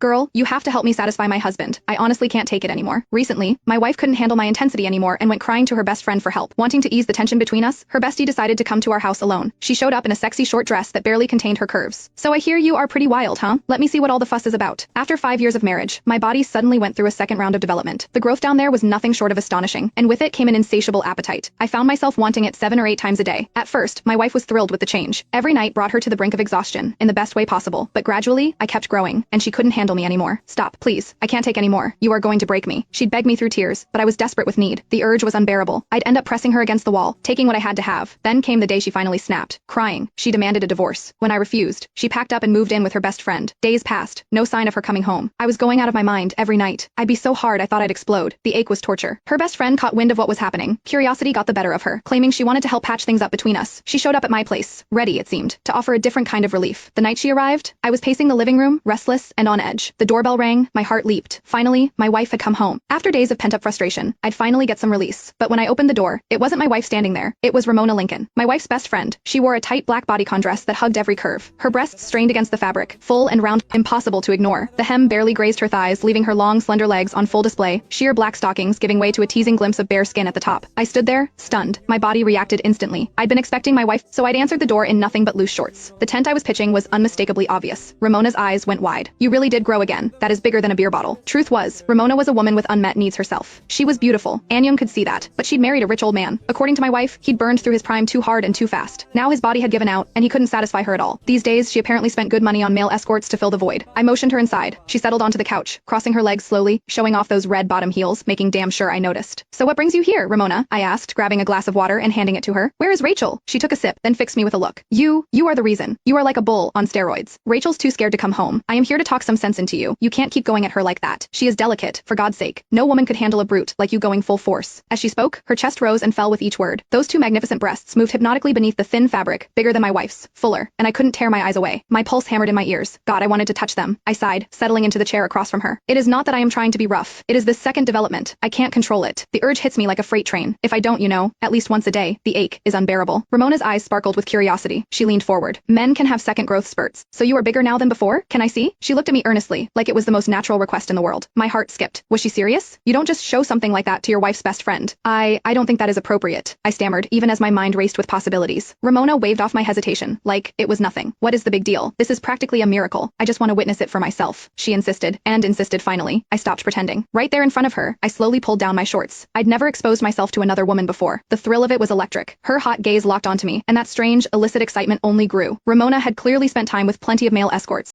Girl, you have to help me satisfy my husband. I honestly can't take it anymore. Recently, my wife couldn't handle my intensity anymore and went crying to her best friend for help. Wanting to ease the tension between us, her bestie decided to come to our house alone. She showed up in a sexy short dress that barely contained her curves. So I hear you are pretty wild, huh? Let me see what all the fuss is about. After 5 years of marriage, my body suddenly went through a second round of development. The growth down there was nothing short of astonishing, and with it came an insatiable appetite. I found myself wanting it 7 or 8 times a day. At first, my wife was thrilled with the change. Every night brought her to the brink of exhaustion, in the best way possible. But gradually, I kept growing, and she couldn't handle me anymore. Stop, please. I can't take any more. You are going to break me. She'd beg me through tears, but I was desperate with need. The urge was unbearable. I'd end up pressing her against the wall, taking what I had to have. Then came the day she finally snapped. Crying, she demanded a divorce. When I refused, she packed up and moved in with her best friend. Days passed, no sign of her coming home. I was going out of my mind every night. I'd be so hard I thought I'd explode. The ache was torture. Her best friend caught wind of what was happening. Curiosity got the better of her, claiming she wanted to help patch things up between us. She showed up at my place, ready, it seemed, to offer a different kind of relief. The night she arrived, I was pacing the living room, restless and on edge. The doorbell rang, my heart leaped. Finally, my wife had come home. After days of pent-up frustration, I'd finally get some release. But when I opened the door, it wasn't my wife standing there. It was Ramona Lincoln, my wife's best friend. She wore a tight black bodycon dress that hugged every curve. Her breasts strained against the fabric, full and round, impossible to ignore. The hem barely grazed her thighs, leaving her long, slender legs on full display, sheer black stockings giving way to a teasing glimpse of bare skin at the top. I stood there, stunned. My body reacted instantly. I'd been expecting my wife, so I'd answered the door in nothing but loose shorts. The tent I was pitching was unmistakably obvious. Ramona's eyes went wide. You really did grow again. That is bigger than a beer bottle. Truth was, Ramona was a woman with unmet needs herself. She was beautiful. Anyone could see that. But she'd married a rich old man. According to my wife, he'd burned through his prime too hard and too fast. Now his body had given out, and he couldn't satisfy her at all. These days, she apparently spent good money on male escorts to fill the void. I motioned her inside. She settled onto the couch, crossing her legs slowly, showing off those red bottom heels, making damn sure I noticed. So what brings you here, Ramona? I asked, grabbing a glass of water and handing it to her. Where is Rachel? She took a sip, then fixed me with a look. You are the reason. You are like a bull on steroids. Rachel's too scared to come home. I am here to talk some sense into you. You can't keep going at her like that. She is delicate, for God's sake. No woman could handle a brute like you going full force. As she spoke, her chest rose and fell with each word. Those two magnificent breasts moved hypnotically beneath the thin fabric, bigger than my wife's, fuller, and I couldn't tear my eyes away. My pulse hammered in my ears. God, I wanted to touch them. I sighed, settling into the chair across from her. It is not that I am trying to be rough. It is this second development. I can't control it. The urge hits me like a freight train. If I don't, at least once a day, the ache is unbearable. Ramona's eyes sparkled with curiosity. She leaned forward. Men can have second growth spurts. So you are bigger now than before? Can I see? She looked at me earnestly, like it was the most natural request in the world. My heart skipped. Was she serious? You don't just show something like that to your wife's best friend. I don't think that is appropriate, I stammered, even as my mind raced with possibilities. Ramona waved off my hesitation, like it was nothing. What is the big deal? This is practically a miracle. I just want to witness it for myself. She insisted, and insisted finally. I stopped pretending. Right there in front of her, I slowly pulled down my shorts. I'd never exposed myself to another woman before. The thrill of it was electric. Her hot gaze locked onto me, and that strange, illicit excitement only grew. Ramona had clearly spent time with plenty of male escorts.